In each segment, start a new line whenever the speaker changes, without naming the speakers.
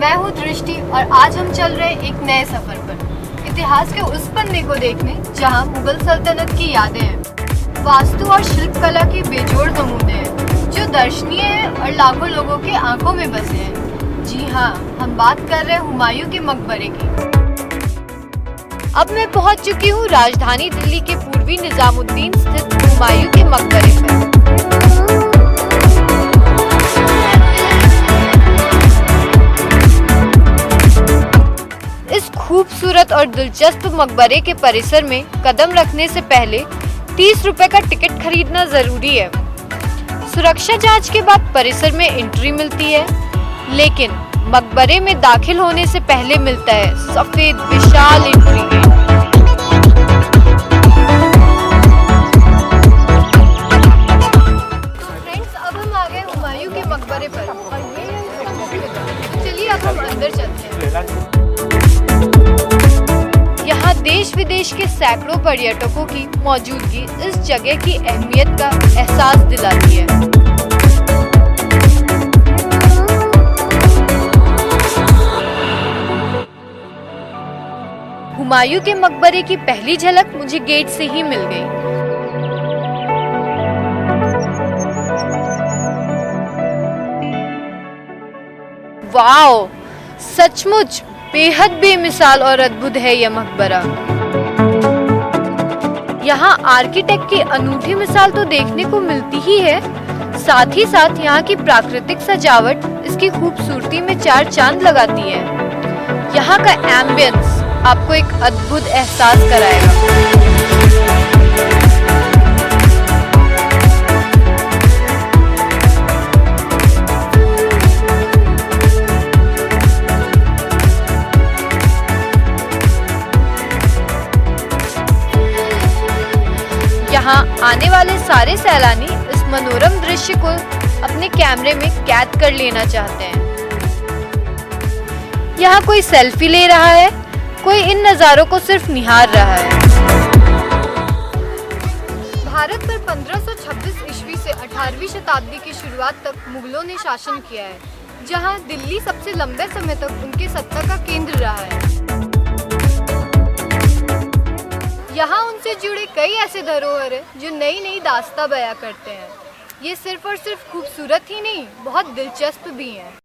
मैं हूँ दृष्टि और आज हम चल रहे एक नए सफर पर, इतिहास के उस पन्ने को देखने जहाँ मुगल सल्तनत की यादें हैं, वास्तु और शिल्पकला के बेजोड़ नमूने हैं जो दर्शनीय है और लाखों लोगों के आंखों में बसे हैं। जी हाँ, हम बात कर रहे हैं हुमायूं के मकबरे की। अब मैं पहुँच चुकी हूँ राजधानी दिल्ली के पूर्वी निजामुद्दीन स्थित हुमायूं के मकबरे पर। खूबसूरत और दिलचस्प मकबरे के परिसर में कदम रखने से पहले 30 रुपए का टिकट खरीदना जरूरी है। सुरक्षा जांच के बाद परिसर में एंट्री मिलती है, लेकिन मकबरे में दाखिल होने से पहले मिलता है सफेद विशाल एंट्री गेट। तो फ्रेंड्स, अब हम आ गए हुमायूं के मकबरे पर और ये चलिए अब हम अंदर चलते हैं। यहाँ देश विदेश के सैकड़ों पर्यटकों की मौजूदगी इस जगह की अहमियत का एहसास दिलाती है। हुमायूं के मकबरे की पहली झलक मुझे गेट से ही मिल गई। वाओ, सचमुच बेहद बेमिसाल और अद्भुत है यह मकबरा। यहाँ आर्किटेक्ट की अनूठी मिसाल तो देखने को मिलती ही है, साथ ही साथ यहाँ की प्राकृतिक सजावट इसकी खूबसूरती में चार चांद लगाती है। यहाँ का एम्बियंस आपको एक अद्भुत एहसास कराएगा। यहाँ आने वाले सारे सैलानी इस मनोरम दृश्य को अपने कैमरे में कैद कर लेना चाहते हैं। यहाँ कोई सेल्फी ले रहा है, कोई इन नज़ारों को सिर्फ निहार रहा है। भारत पर 1526 ईस्वी से 18वीं शताब्दी की शुरुआत तक मुगलों ने शासन किया है, जहाँ दिल्ली सबसे लंबे समय तक उनके सत्ता का केंद्र रहा है। यहाँ उनसे जुड़े कई ऐसे धरोहर हैं जो नई नई दास्तां बयां करते हैं। ये सिर्फ और सिर्फ खूबसूरत ही नहीं, बहुत दिलचस्प भी हैं।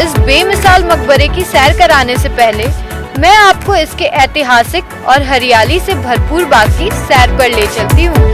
इस बेमिसाल मकबरे की सैर कराने से पहले मैं आपको इसके ऐतिहासिक और हरियाली से भरपूर बाग की सैर पर ले चलती हूँ।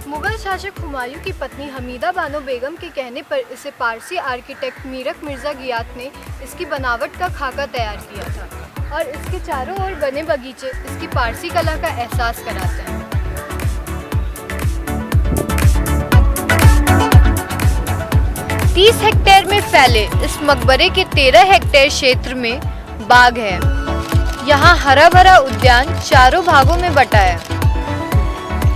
मुगल शासक हुमायूं की पत्नी हमीदा बानो बेगम के कहने पर इसे पारसी आर्किटेक्ट मीरक मिर्जा गियाथ ने इसकी बनावट का खाका तैयार किया था और इसके चारों ओर बने बगीचे इसकी पारसी कला का एहसास कराते हैं। तीस हेक्टेयर में फैले इस मकबरे के 13 हेक्टेयर क्षेत्र में बाग है। यहाँ हरा भरा उद्यान चारों भागों में बटा है।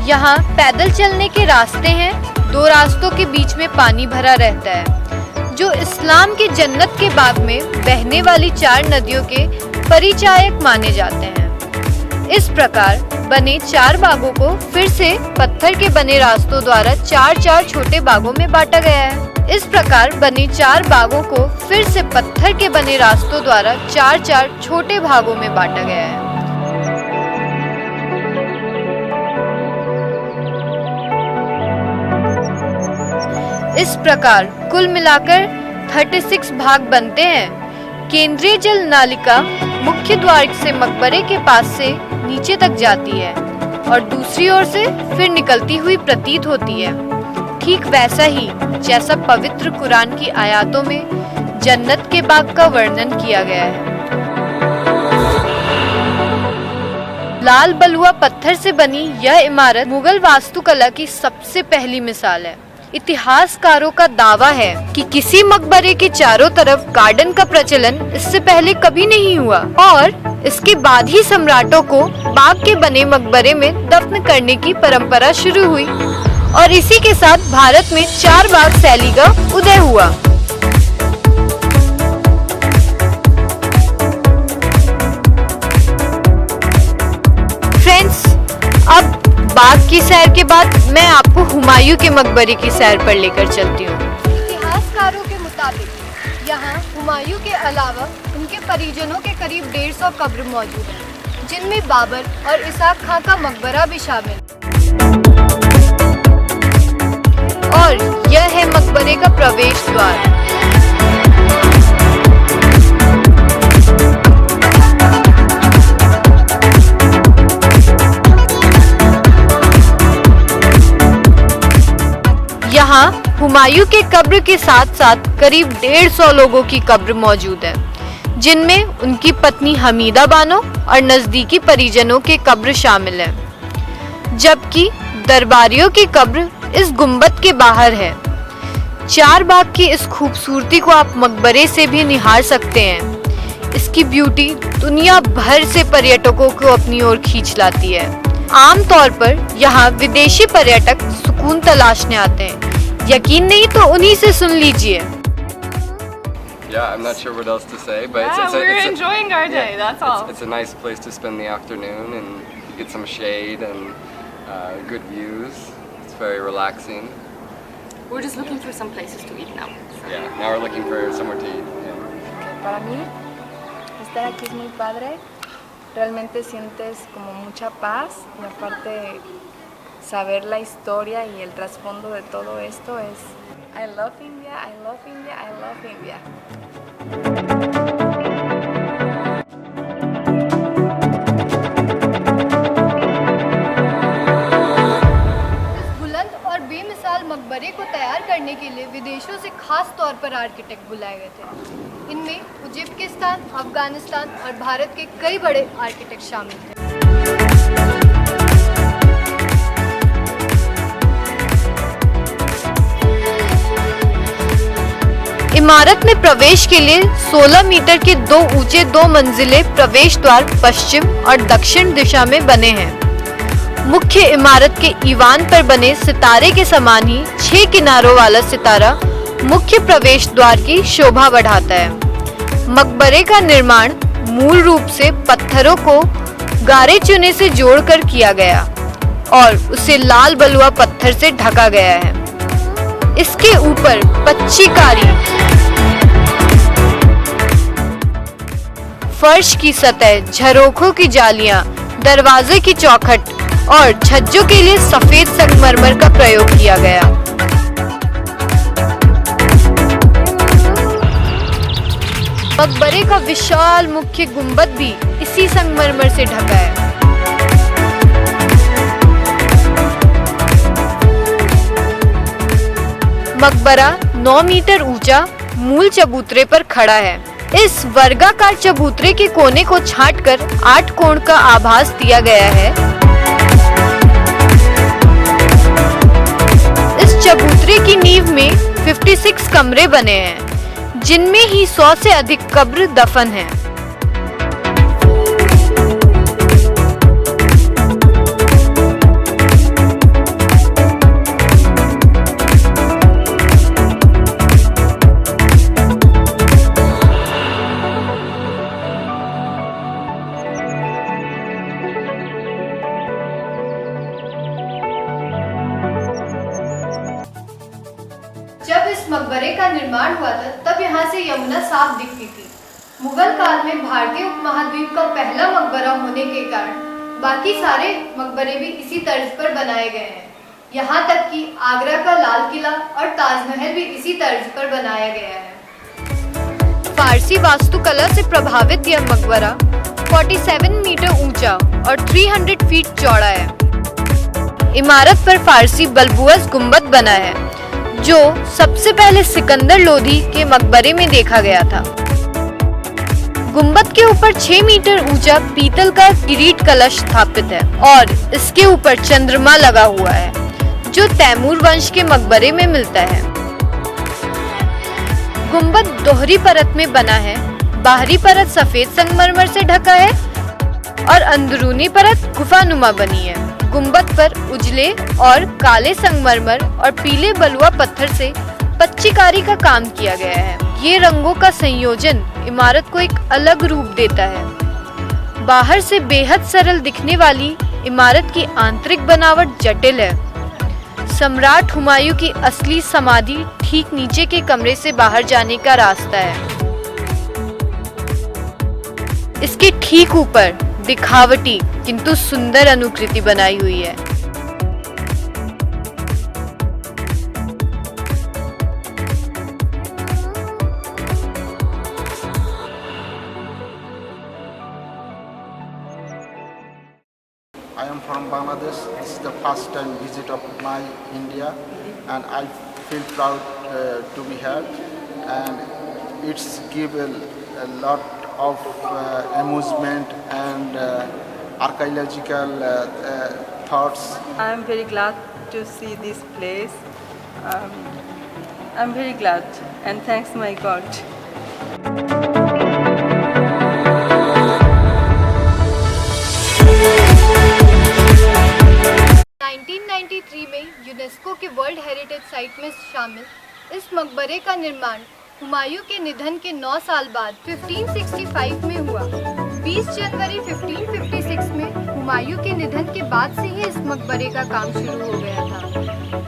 यहाँ पैदल चलने के रास्ते हैं, दो रास्तों के बीच में पानी भरा रहता है, जो इस्लाम के जन्नत के बाग में बहने वाली 4 नदियों के परिचायक माने जाते हैं। इस प्रकार बने 4 बागों को फिर से पत्थर के बने रास्तों द्वारा 4-4 छोटे बागों में बांटा गया है। इस प्रकार बने 4 बागों को फिर से पत्थर के बने रास्तों द्वारा 4-4 छोटे भागों में बांटा गया है। इस प्रकार कुल मिलाकर 36 भाग बनते हैं। केंद्रीय जल नालिका मुख्य द्वार से मकबरे के पास से नीचे तक जाती है और दूसरी ओर से फिर निकलती हुई प्रतीत होती है, ठीक वैसा ही जैसा पवित्र कुरान की आयतों में जन्नत के बाग का वर्णन किया गया है। लाल बलुआ पत्थर से बनी यह इमारत मुगल वास्तुकला की सबसे पहली मिसाल है। इतिहासकारों का दावा है कि किसी मकबरे के चारों तरफ गार्डन का प्रचलन इससे पहले कभी नहीं हुआ और इसके बाद ही सम्राटों को बाग के बने मकबरे में दफन करने की परंपरा शुरू हुई और इसी के साथ भारत में 4 बाग शैली का उदय हुआ। फ्रेंड्स, अब बाग की सैर के बाद मैं आपको हुमायूं के मकबरे की सैर पर लेकर चलती हूँ। इतिहासकारों के मुताबिक यहाँ हुमायूं के अलावा उनके परिजनों के करीब 150 कब्र मौजूद हैं, जिनमें बाबर और इसहाक खां का मकबरा भी शामिल। और यह है मकबरे का प्रवेश द्वार। यहाँ हुमायूं के कब्र के साथ साथ करीब 150 लोगों की कब्र मौजूद है, जिनमें उनकी पत्नी हमीदा बानो और नजदीकी परिजनों के कब्र शामिल हैं, जबकि दरबारियों की कब्र इस गुंबद के बाहर है। 4 बाग की इस खूबसूरती को आप मकबरे से भी निहार सकते हैं। इसकी ब्यूटी दुनिया भर से पर्यटकों को अपनी ओर खींच लाती है। आमतौर पर यहाँ विदेशी पर्यटक सुकून तलाशने आते हैं। यकीन नहीं तो उन्हीं से सुन लीजिए।
Yeah, I'm not sure what else to say, but
we're enjoying our day. That's all.
It's a nice place to spend the afternoon and get some shade and good views. It's very relaxing.
We're just looking for some places to eat now.
Yeah, now we're looking for somewhere to eat. Yeah.
Para mí, estar aquí es muy padre. Realmente sientes como mucha paz y aparte saber la historia y el trasfondo de todo esto es I love India, I love India, I love India.
इस बुलंद और बेमिसाल मकबरे को तैयार करने के लिए विदेशों से खास तौर पर आर्किटेक्ट बुलाए गए थे। इनमें उज्बेकिस्तान, अफगानिस्तान और भारत के कई बड़े आर्किटेक्ट शामिल थे। इमारत में प्रवेश के लिए 16 मीटर के 2 ऊंचे 2 मंजिले प्रवेश द्वार पश्चिम और दक्षिण दिशा में बने हैं। मुख्य इमारत के ईवान पर बने सितारे के समान ही 6 किनारों वाला सितारा मुख्य प्रवेश द्वार की शोभा बढ़ाता है। मकबरे का निर्माण मूल रूप से पत्थरों को गारे चुने से जोड़कर किया गया और उसे लाल बलुआ पत्थर से ढका गया है। इसके ऊपर पच्चीकारी, फर्श की सतह, झरोखों की जालियां, दरवाजे की चौखट और छज्जों के लिए सफेद संगमरमर का प्रयोग किया गया। मकबरे का विशाल मुख्य गुंबद भी इसी संगमरमर से ढका है। मकबरा 9 मीटर ऊंचा मूल चबूतरे पर खड़ा है। इस वर्गाकार चबूतरे के कोने को छांटकर 8 कोण का आभास दिया गया है। इस चबूतरे की नींव में 56 कमरे बने हैं, जिनमें ही 100 से अधिक कब्र दफन हैं। जब इस मकबरे का निर्माण हुआ था तब यहाँ से यमुना साफ दिखती थी। मुगल काल में भारतीय उपमहाद्वीप का पहला मकबरा होने के कारण बाकी सारे मकबरे भी इसी तर्ज पर बनाए गए हैं। यहाँ तक कि आगरा का लाल किला और ताजमहल भी इसी तर्ज पर बनाया गया है। फारसी वास्तुकला से प्रभावित यह मकबरा 47 मीटर ऊंचा और 300 फीट चौड़ा है। इमारत पर फारसी बलबुअस गुंबद बना है, जो सबसे पहले सिकंदर लोधी के मकबरे में देखा गया था। गुंबद के ऊपर 6 मीटर ऊंचा पीतल का किरीट कलश स्थापित है और इसके ऊपर चंद्रमा लगा हुआ है, जो तैमूर वंश के मकबरे में मिलता है। गुंबद दोहरी परत में बना है। बाहरी परत सफेद संगमरमर से ढका है और अंदरूनी परत गुफानुमा बनी है। गुंबद पर उजले और काले संगमरमर और पीले बलुआ पत्थर से पच्चीकारी का काम किया गया है। ये रंगों का संयोजन इमारत को एक अलग रूप देता है। बाहर से बेहद सरल दिखने वाली इमारत की आंतरिक बनावट जटिल है। सम्राट हुमायूं की असली समाधि ठीक नीचे के कमरे से बाहर जाने का रास्ता है। इसके ठीक ऊपर दिखावटी किंतु सुंदर अनुकृति बनाई हुई है।
I am from Bangladesh. This is the first time visit of my India, and I feel proud to be here. And it's give a lot of amusement and archaeological thoughts.
I am very glad to see this place. I'm very glad, and thanks my God.
1993 में UNESCO के world heritage site में शामिल इस मकबरे का निर्माण हुमायूं के निधन के 9 साल बाद 1565 में हुआ। 20 जनवरी 1556 में हुमायूं के निधन के बाद से ही इस मकबरे का काम शुरू हो गया था।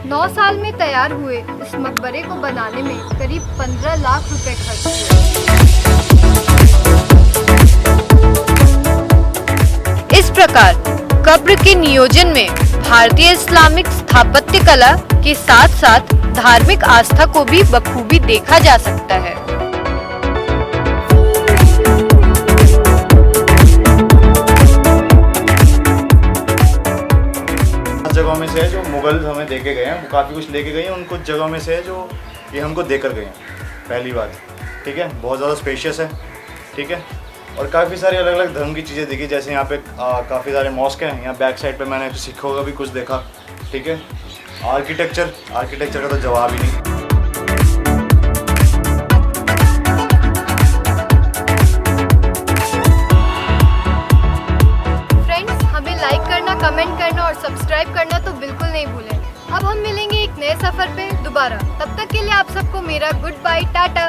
9 साल में तैयार हुए इस मकबरे को बनाने में करीब 15 लाख रुपए खर्च हुए। इस प्रकार कब्र के नियोजन में भारतीय इस्लामिक स्थापत्य कला के साथ साथ धार्मिक आस्था को भी बखूबी देखा जा सकता है।
जगहों में से है जो मुगल हमें देके गए हैं, काफ़ी कुछ लेके गए हैं। उन कुछ जगहों में से है जो ये हमको देकर गए हैं। पहली बात, ठीक है, बहुत ज़्यादा स्पेशियस है, ठीक है, और काफ़ी सारी अलग अलग धर्म की चीज़ें दिखी। जैसे यहाँ पे काफ़ी सारे मॉस्क हैं। यहाँ बैक साइड पे मैंने सिखों का भी कुछ देखा, ठीक है। आर्किटेक्चर का तो जवाब ही नहीं।
फ्रेंड्स, हमें लाइक करना, कमेंट करना और सब्सक्राइब करना तो बिल्कुल नहीं भूलें। अब हम मिलेंगे एक नए सफ़र पे दोबारा। तब तक के लिए आप सबको मेरा गुड बाय, टाटा।